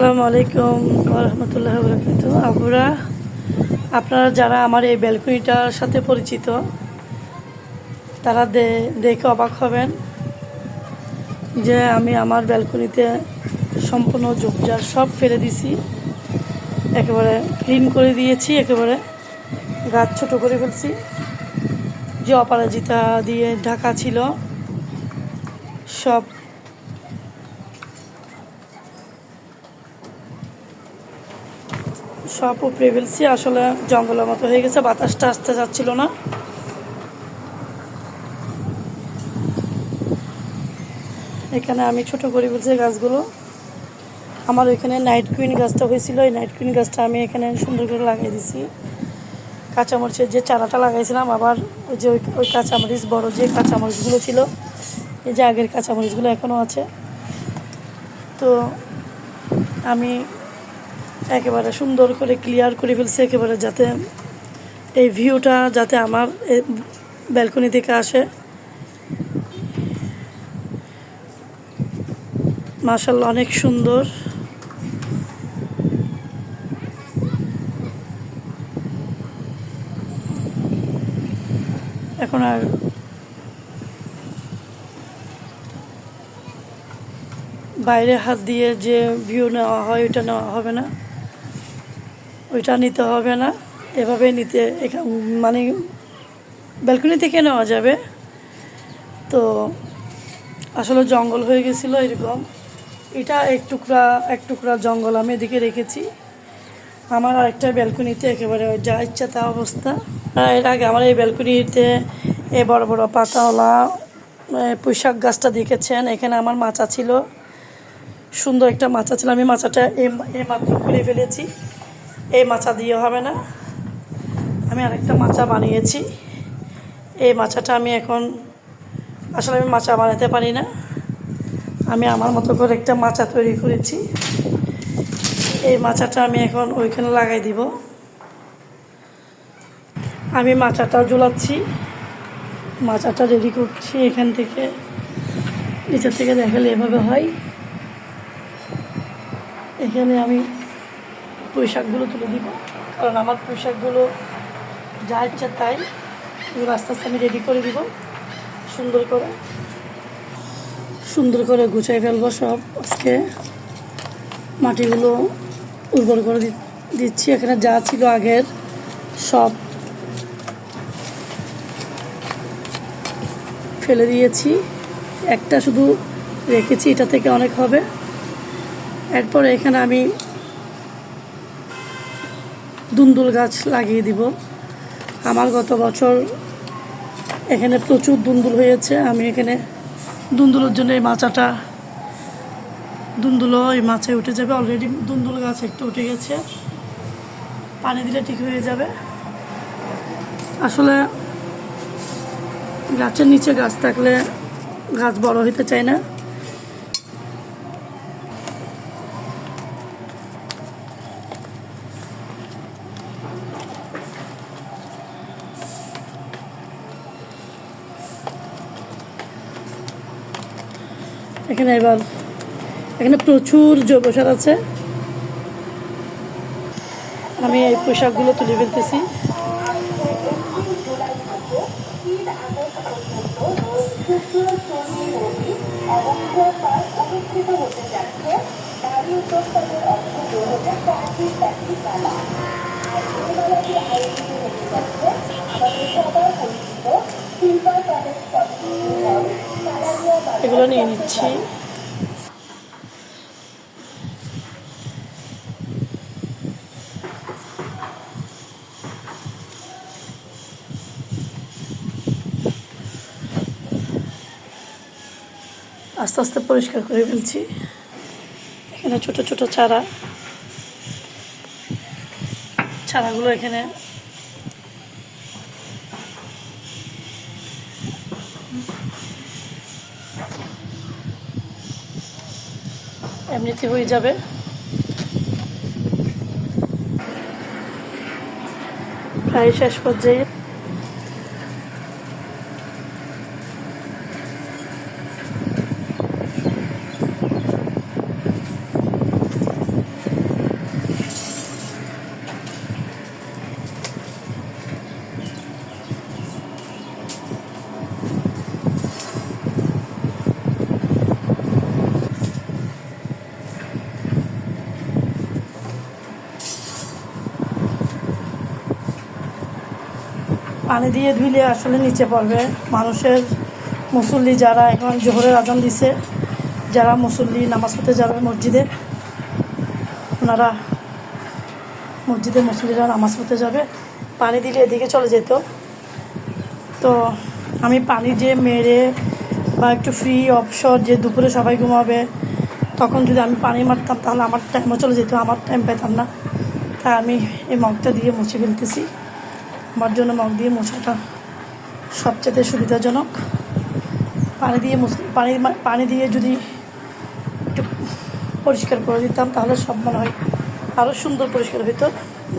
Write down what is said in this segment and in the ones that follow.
আসসালামু আলাইকুম ওয়া রাহমাতুল্লাহি ওয়া বারাকাতুহু। আপনারা যারা আমার এই ব্যালকনিটার সাথে পরিচিত তারা দেখে অবাক হবেন যে আমি আমার ব্যালকনিতে সম্পূর্ণ ঝোপঝাড় সব ফেলে দিছি, একেবারে ক্লিন করে দিয়েছি, একেবারে গাছ ছোট করে ফেলছি। যে অপরাজিতা দিয়ে ঢাকা ছিল সব উপড়ে ফেলছি। আসলে জঙ্গলের মতো হয়ে গেছে, বাতাসটা আসতে যাচ্ছিল না। এখানে আমি ছোট করে ফেলছি গাছগুলো। আমার ওইখানে নাইট কুইন গাছটা হয়েছিল, এই নাইট কুইন গাছটা আমি এখানে সুন্দর করে লাগিয়ে দিছি। কাঁচামরিচের যে চারাটা লাগাইছিলাম, আবার ওই যে ওই কাঁচামরিচ বড় যে কাঁচামরিচগুলো ছিল, এই যে আগের কাঁচামরিচগুলো এখনও আছে। তো আমি একেবারে সুন্দর করে ক্লিয়ার করে ফেলছি, একেবারে যাতে এই ভিউটা যাতে আমার ব্যালকনি থেকে আসে। মাশাআল্লাহ অনেক সুন্দর। এখন আর বাইরে হাত দিয়ে যে ভিউ নেওয়া হয় ওইটা নেওয়া হবে না, ওইটা নিতে হবে না, এভাবে নিতে মানে ব্যালকনি থেকে নেওয়া যাবে। তো আসলে জঙ্গল হয়ে গেছিলো এরকম, এটা এক টুকরা জঙ্গল আমি এদিকে রেখেছি। আমার আরেকটা ব্যালকনিতে একেবারে যা ইচ্ছা তা অবস্থা। এর আগে আমার এই ব্যালকনিতে এই বড় বড় পাতাওয়ালা পুঁইশাক গাছটা দেখেছেন। এখানে আমার মাচা ছিল, সুন্দর একটা মাচা ছিল। আমি মাচাটা এই মাত্র খুলে ফেলেছি, এই মাচা দিয়ে হবে না, আমি আরেকটা মাচা বানিয়েছি। এই মাচাটা আমি এখন আসলে আমি মাচা বানাতে পারি না, আমি আমার মতো করে একটা মাচা তৈরি করেছি। এই মাচাটা আমি এখন ওইখানে লাগাই দিব। আমি মাচাটা ঝুলাচ্ছি, মাচাটা রেডি করছি। এখান থেকে নিচের থেকে দেখালে এভাবে হয়। এখানে আমি পুঁইশাকগুলো তুলে দিব, কারণ আমার পুঁইশাকগুলো যা ইচ্ছা তাই এগুলো আস্তে আস্তে আমি রেডি করে দিব। সুন্দর করে গুছাই ফেলবো সব। আজকে মাটিগুলো উর্বর করে দিচ্ছি। এখানে যা ছিল আগের সব ফেলে দিয়েছি, একটা শুধু রেখেছি, এটা থেকে অনেক হবে। এরপরে এখানে আমি দুন্দুল গাছ লাগিয়ে দিব। আমার গত বছর এখানে প্রচুর দুন্দুল হয়েছে। আমি এখানে দুন্দুলের জন্য এই মাচাটা, দুন্দুলও এই মাছে উঠে যাবে। অলরেডি দুন্দুল গাছ একটু উঠে গেছে, পানি দিলে ঠিক হয়ে যাবে। আসলে গাছের নিচে গাছ থাকলে গাছ বড় হতে চায় না। এখানে প্রচুর জৈব সার আছে। আমি এই পোশাকগুলো তুলে ফেলতেছি। এগুলো নিয়ে নিচ্ছি। আস্তে আস্তে পরিষ্কার করে ফেলছি। এখানে ছোট ছোট চারাগুলো এখানে এমনিতে হয়ে যাবে। প্রায় শেষ পর্যায়ে। পানি দিয়ে ধুইলে আসলে নিচে পড়বে মানুষের। মুসল্লি যারা এখন জোহরের আজান দিছে, যারা মুসল্লি নামাজ পড়তে যাবে মসজিদে, ওনারা মসজিদে মুসল্লিরা নামাজ পড়তে যাবে, পানি দিলে এদিকে চলে যেত। তো আমি পানি যে মেরে বা একটু ফ্রি অবসর যে দুপুরে সবাই ঘুমাবে তখন যদি আমি পানি মারতাম তাহলে আমার টাইমও চলে যেত, আমার টাইম পেতাম না। তাই আমি এই মগটা দিয়ে মুছে ফেলতেছি। আমার জন্য মগ দিয়ে মোছাটা সবচেয়ে সুবিধাজনক। পানি দিয়ে যদি একটু পরিষ্কার করে দিতাম তাহলে সব মনে হয় আরও সুন্দর পরিষ্কার হইতো,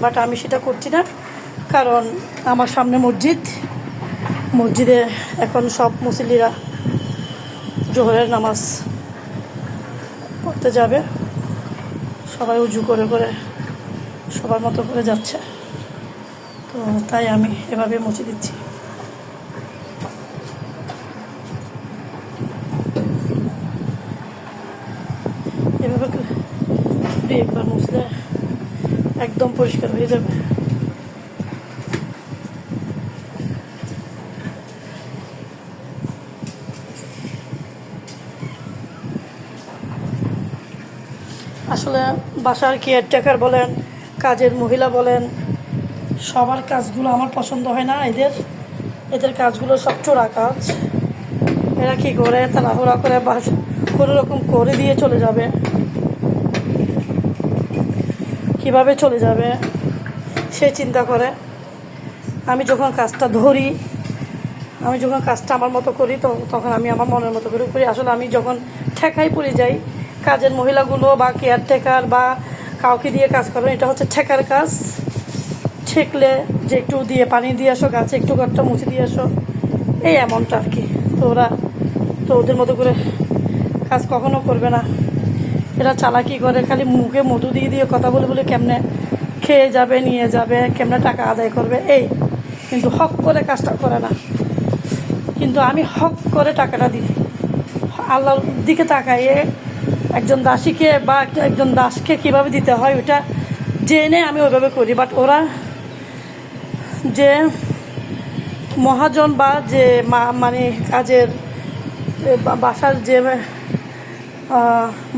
বাট আমি সেটা করছি না, কারণ আমার সামনে মসজিদে এখন সব মুসল্লিরা জোহরের নামাজ পড়তে যাবে, সবাই উজু করে করে সবার মতো করে যাচ্ছে। তো তাই আমি এভাবে মুছে দিচ্ছি। এভাবে একবার মুছলে একদম পরিষ্কার হয়ে যাবে। আসলে বাসার কেয়ারটেকার বলেন, কাজের মহিলা বলেন, সবার কাজগুলো আমার পছন্দ হয় না। এদের কাজগুলো সব চোরা কাজ। এরা কী করে তাড়াহুড়া করে কোনো রকম করে দিয়ে চলে যাবে, কিভাবে চলে যাবে সে চিন্তা করে। আমি যখন কাজটা আমার মতো করি তখন আমি আমার মনের মতো করে করি। আসলে আমি যখন ঠেকাই পড়ে যাই, কাজের মহিলাগুলো বা কেয়ারটেকার বা কাউকে দিয়ে কাজ করেন, এটা হচ্ছে ঠেকার কাজ। ঠেকলে যে একটু দিয়ে পানি দিয়ে আসো, গাছে একটু ঘরটা মুছে দিয়ে আসো, এই এমনটা আর কি। তো ওদের মতো করে কাজ কখনো করবে না। এরা চালাকি করে, খালি মুখে মধু দিয়ে কথা বলে কেমনে খেয়ে যাবে, নিয়ে যাবে, কেমনে টাকা আদায় করবে, এই। কিন্তু হক করে কাজটা করে না। কিন্তু আমি হক করে টাকাটা দিই, আল্লাহর দিকে তাকাইয়ে একজন দাসীকে বা একজন দাসকে কীভাবে দিতে হয় ওটা জেনে আমি ওইভাবে করি। বাট ওরা যে মহাজন বা যে মানে কাজের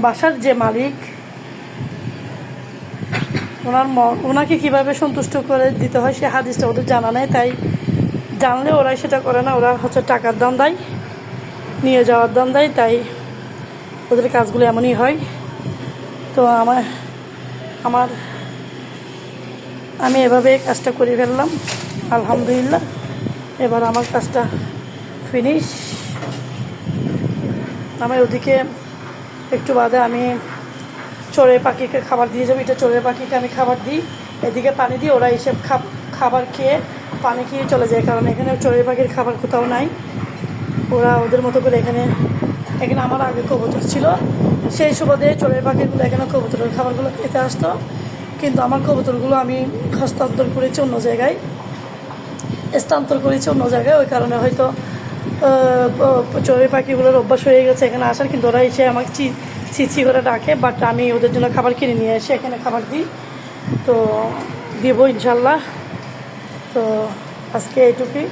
বাসার যে মালিক, ওনাকে কীভাবে সন্তুষ্ট করে দিতে হয় সে হাদিসটা ওদের জানা নেই। তাই জানলে ওরাই সেটা করে না। ওরা হচ্ছে টাকার দাম দেয়, নিয়ে যাওয়ার দাম দেয়, তাই ওদের কাজগুলো এমনই হয়। তো আমি এভাবে কাজটা করে ফেললাম, আলহামদুলিল্লাহ। এবার আমার কাজটা ফিনিশ। আমি ওদিকে একটু বাদে আমি চড়ুই পাখিকে খাবার দিয়ে যাবো। এটা চড়ুই পাখিকে আমি খাবার দিই, এদিকে পানি দিই। ওরা এসে খাবার খেয়ে পানি খেয়ে চলে যায়, কারণ এখানে চড়ুই পাখির খাবার কোথাও নাই। ওরা ওদের মতো করে এখানে আমার আগে কবুতর ছিল, সেই সুবাদে চড়ুই পাখিগুলো এখানে কবুতরের খাবারগুলো খেতে আসতো। কিন্তু আমার কবুতরগুলো আমি স্থানান্তর করেছি অন্য জায়গায়। ওই কারণে হয়তো চড়ুই পাখিগুলোর অভ্যাস হয়ে গেছে এখানে আসার। কিন্তু ওরা এসে আমাকে ছি করে ডাকে, বাট আমি ওদের জন্য খাবার কিনে নিয়ে এসে এখানে খাবার দিই। তো দেবো ইনশাল্লাহ। তো আজকে এইটুকুই,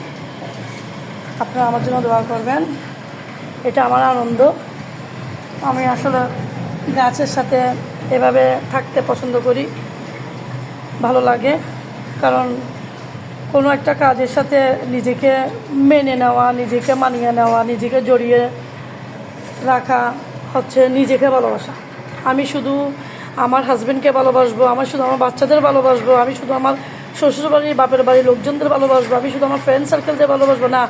আপনারা আমার জন্য দোয়া করবেন। এটা আমার আনন্দ। আমি আসলে গাছের সাথে এভাবে থাকতে পছন্দ করি, ভালো লাগে। কারণ কোনো একটা কাজের সাথে নিজেকে মেনে নেওয়া, নিজেকে মানিয়ে নেওয়া, নিজেকে জড়িয়ে রাখা হচ্ছে নিজেকে ভালোবাসা। আমি শুধু আমার হাজব্যান্ডকে ভালোবাসবো, আমি শুধু আমার বাচ্চাদের ভালোবাসবো, আমি শুধু আমার শ্বশুরবাড়ির বাপের বাড়ির লোকজনদের ভালোবাসবো, আমি শুধু আমার ফ্রেন্ড সার্কেলদের ভালোবাসবো না।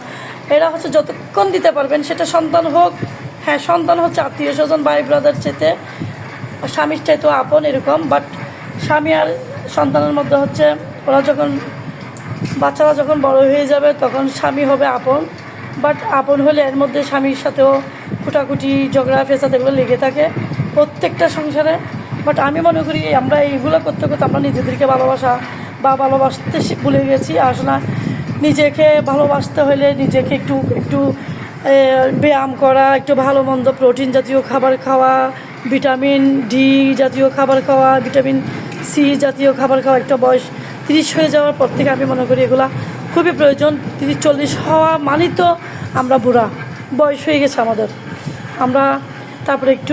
এরা হচ্ছে যতক্ষণ দিতে পারবেন, সেটা সন্তান হোক, হ্যাঁ সন্তান হচ্ছে আত্মীয় স্বজন ভাই ব্রাদার চেতে স্বামীর চাইতেও আপন এরকম। বাট স্বামী আর সন্তানের মধ্যে হচ্ছে বাচ্চারা যখন বড় হয়ে যাবে তখন স্বামী হবে আপন। বাট আপন হলে এর মধ্যে স্বামীর সাথেও খুঁটাখুটি ঝগড়া ফেসাদ এগুলো লেগে থাকে প্রত্যেকটা সংসারে। বাট আমি মনে করি আমরা এইগুলো করতে করতে আমরা নিজেদেরকে ভালোবাসতে ভুলে গেছি। আসলে নিজেকে ভালোবাসতে হলে নিজেকে একটু ব্যায়াম করা, একটু ভালো মন্দ প্রোটিন জাতীয় খাবার খাওয়া, ভিটামিন ডি জাতীয় খাবার খাওয়া, ভিটামিন সি জাতীয় খাবার খাওয়া। একটা বয়স 30 হয়ে যাওয়ার পর থেকে আমি মনে করি এগুলা খুবই প্রয়োজন। 30-40 হওয়া মানেই তো আমরা বুড়া, বয়স হয়ে গেছে আমাদের। আমরা তারপরে একটু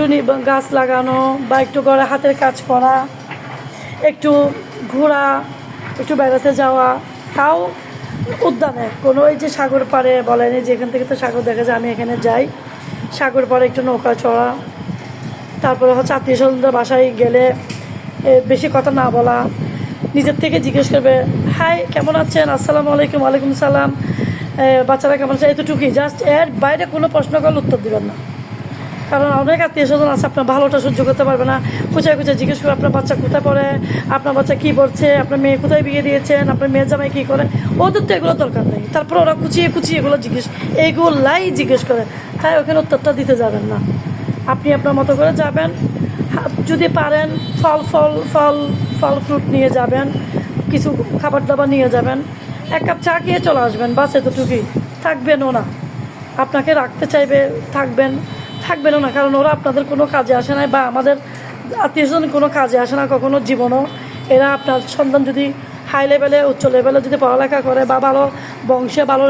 গাছ লাগানো বা একটু ঘরে হাতের কাজ করা, একটু ঘোরা, একটু বেড়াতে যাওয়া, তাও উদ্যানে কোনো এই যে সাগর পাড়ে বলেন, এই যে এখান থেকে তো সাগর দেখা যায়, আমি এখানে যাই, সাগর পাড়ে একটু নৌকা চড়া, তারপরে হচ্ছে আত্মীয় স্বজনদের বাসায় গেলে বেশি কথা না বলা, নিজের থেকে জিজ্ঞেস করবে হাই কেমন আছেন, আসসালামু আলাইকুম, ওয়ালাইকুম সালাম, বাচ্চারা কেমন আছে, এতটুকুই, জাস্ট এর বাইরে কোনো প্রশ্ন করলে উত্তর দেবেন না। কারণ অনেক আত্মীয় স্বজন আছে আপনার ভালোটা সহ্য করতে পারবে না, খুঁচায় খুঁচায় জিজ্ঞেস করে আপনার বাচ্চা কোথায় পড়ে, আপনার বাচ্চা কী পড়ছে, আপনার মেয়ে কোথায় বিয়ে দিয়েছেন, আপনার মেয়ের জামাই কী করে, ওদের তো এগুলো দরকার নেই। তারপর ওরা কুচিয়ে কুচিয়ে এগুলো এইগুলাই জিজ্ঞেস করে, তাই ওখানে উত্তরটা দিতে যাবেন না। আপনি আপনার মতো করে যাবেন, যদি পারেন ফল ফ্রুট নিয়ে যাবেন, কিছু খাবার দাবার নিয়ে যাবেন, 1 কাপ চা খেয়ে চলে আসবেন, বাস এতটুকুই। থাকবেনও না, আপনাকে রাখতে চাইবে থাকবেনও না, কারণ ওরা আপনাদের কোনো কাজে আসে না, বা আমাদের আত্মীয়স্বজন কোনো কাজে আসে না কখনো জীবনও। এরা আপনার সন্তান যদি হাই লেভেলে উচ্চ লেভেলে যদি পড়ালেখা করে বা ভালো বংশে ভালো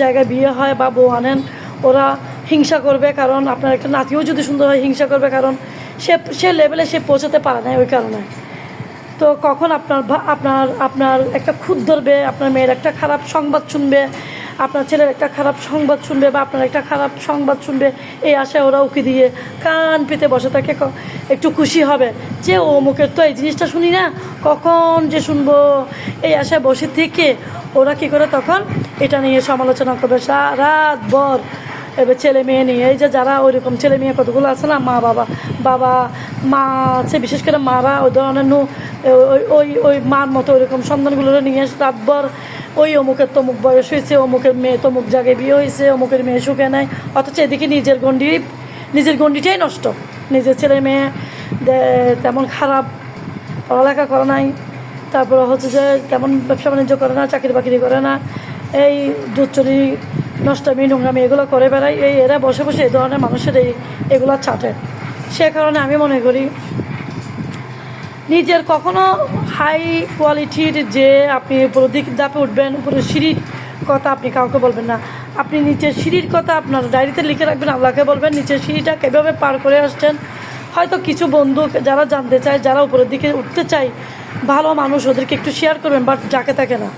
জায়গায় বিয়ে হয় বা বউ আনেন, ওরা হিংসা করবে, কারণ আপনার একটা নাতিও যদি সুন্দর হয় হিংসা করবে, কারণ সে লেভেলে সে পৌঁছাতে পারে না ওই কারণে। তো কখন আপনার একটা খুঁত ধরবে, আপনার মেয়ের একটা খারাপ সংবাদ শুনবে, আপনার ছেলের একটা খারাপ সংবাদ শুনবে, বা আপনার একটা খারাপ সংবাদ শুনবে, এই আশায় ওরা উকি দিয়ে কান পেতে বসে থাকে, একটু খুশি হবে যে ও মুখের তো এই জিনিসটা শুনি না, কখন যে শুনবো, এই আশায় বসে থেকে ওরা কী করে তখন এটা নিয়ে সমালোচনা করবে রাত ভর। এবার ছেলে মেয়ে নিয়ে, এই যে যারা ওইরকম ছেলে মেয়ে কতগুলো আছে না, মা আছে, বিশেষ করে মারা ওই ধরনের ওই মার মতো ওইরকম সন্তানগুলো নিয়ে রাতভর ওই অমুকের তমুক বয়স হয়েছে, অমুকের মেয়ে তমুক জায়গায় বিয়ে হয়েছে, অমুকের মেয়ে সুখে নেয়, অথচ এদিকে নিজের গণ্ডিটাই নষ্ট। নিজের ছেলে মেয়ে তেমন খারাপ পড়ালেখা করে নাই, তারপরে হচ্ছে যে তেমন ব্যবসা বাণিজ্য করে না, চাকরি বাকরি করে না, এই দুধচুরি নষ্টামি নোংরামি এগুলো করে বেড়ায়, এরা বসে বসে এই ধরনের মানুষের এগুলো চাটে। সে কারণে আমি মনে করি নিজের কখনো হাই কোয়ালিটির যে আপনি উপর দিক দাপে উঠবেন, উপরে সিঁড়ির কথা আপনি কাউকে বলবেন না। আপনি নিচের সিঁড়ির কথা আপনার ডায়েরিতে লিখে রাখবেন, আল্লাহকে বলবেন নিচের সিঁড়িটা কীভাবে পার করে আসছেন। হয়তো কিছু বন্ধু যারা জানতে চায়, যারা উপরের দিকে উঠতে চায়, ভালো মানুষ, ওদেরকে একটু শেয়ার করবেন, বাট যাকে থাকে না।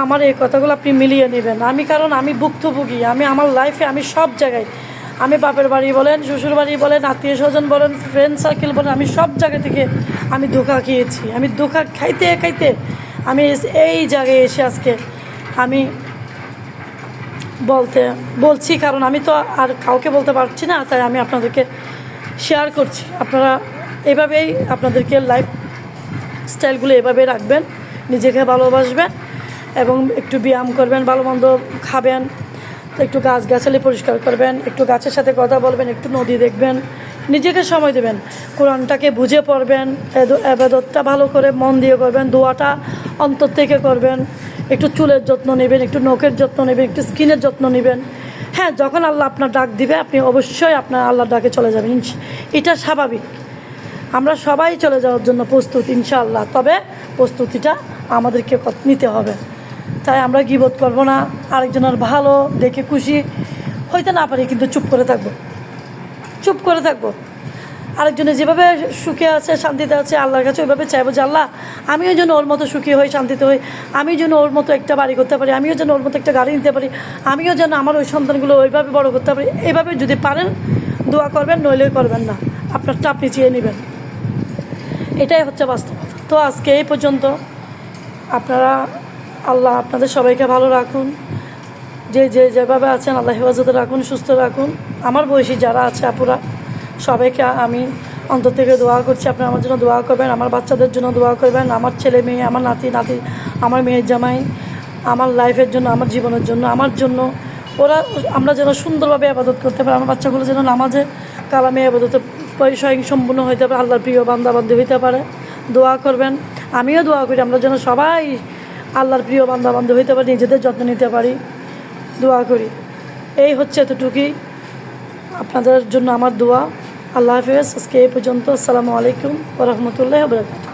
আমার এই কথাগুলো আপনি মিলিয়ে নেবেন। কারণ আমি ভুক্তভোগী, আমার লাইফে আমি সব জায়গায়, আমি বাপের বাড়ি বলেন, শ্বশুর বাড়ি বলেন, আত্মীয় স্বজন বলেন, ফ্রেন্ড সার্কেল বলেন, আমি সব জায়গা থেকে আমি ধোঁকা খেয়েছি। আমি ধোঁকা খাইতে খাইতে আমি এই জায়গায় এসে আজকে আমি বলছি, কারণ আমি তো আর কাউকে বলতে পারছি না, তাই আমি আপনাদেরকে শেয়ার করছি। আপনারা এভাবেই আপনাদেরকে লাইফ স্টাইলগুলো এভাবে রাখবেন, নিজেকে ভালোবাসবেন এবং একটু ব্যায়াম করবেন, ভালো মন্দ খাবেন, একটু গাছগাছালি পরিষ্কার করবেন, একটু গাছের সাথে কথা বলবেন, একটু নদী দেখবেন, নিজেকে সময় দেবেন, কোরআনটাকে বুঝে পড়বেন, ইবাদতটা ভালো করে মন দিয়ে করবেন, দোয়াটা অন্তর থেকে করবেন, একটু চুলের যত্ন নেবেন, একটু নখের যত্ন নেবেন, একটু স্কিনের যত্ন নেবেন। হ্যাঁ, যখন আল্লাহ আপনার ডাক দিবে আপনি অবশ্যই আপনার আল্লাহর ডাকে চলে যাবেন, এটা স্বাভাবিক। আমরা সবাই চলে যাওয়ার জন্য প্রস্তুত ইনশাআল্লাহ, তবে প্রস্তুতিটা আমাদেরকে নিতে হবে। তাই আমরা গীবত করব না, আরেকজনের ভালো দেখে খুশি হইতে না পারি কিন্তু চুপ করে থাকবো। আরেকজনের যেভাবে সুখে আছে, শান্তিতে আছে, আল্লাহর কাছে ওইভাবে চাইবো যে আল্লাহ আমিও যেন ওর মতো সুখী হই, শান্তিতে হই, আমিও যেন ওর মতো একটা বাড়ি করতে পারি, আমিও যেন ওর মতো একটা গাড়ি নিতে পারি, আমিও যেন আমার ওই সন্তানগুলো ওইভাবে বড় করতে পারি। এইভাবে যদি পারেন দোয়া করবেন, নইলে করবেন না, আপনারটা আপনি চেয়ে নেবেন। এটাই হচ্ছে বাস্তবতা। তো আজকে এই পর্যন্ত। আপনারা আল্লাহ আপনাদের সবাইকে ভালো রাখুন, যেভাবে আছেন আল্লাহ হেফাজতে রাখুন, সুস্থ রাখুন। আমার বয়সী যারা আছে আপুরা, সবাইকে আমি অন্তর থেকে দোয়া করছি, আপনারা আমার জন্য দোয়া করবেন, আমার বাচ্চাদের জন্য দোয়া করবেন, আমার ছেলে মেয়ে, আমার নাতি, আমার মেয়ের জামাই, আমার লাইফের জন্য, আমার জীবনের জন্য, আমার জন্য, আমরা যেন সুন্দরভাবে আবাদত করতে পারি, আমার বাচ্চাগুলো যেন নামাজে কালামে আবাদতে স্বয়ং সম্পূর্ণ হইতে পারে, আল্লাহর প্রিয় বান্দাবান্দি হইতে পারে। দোয়া করবেন, আমিও দোয়া করি আমরা যেন সবাই আল্লাহর প্রিয় বান্দাবান্দি হইতে পারি, নিজেদের যত্ন নিতে পারি, দোয়া করি। এই হচ্ছে এতটুকুই আপনাদের জন্য আমার দোয়া। আল্লাহ হাফেজ। আজকে এই পর্যন্ত। আসসালামু আলাইকুম ওয়া রাহমাতুল্লাহি ওয়া বারাকাতুহু।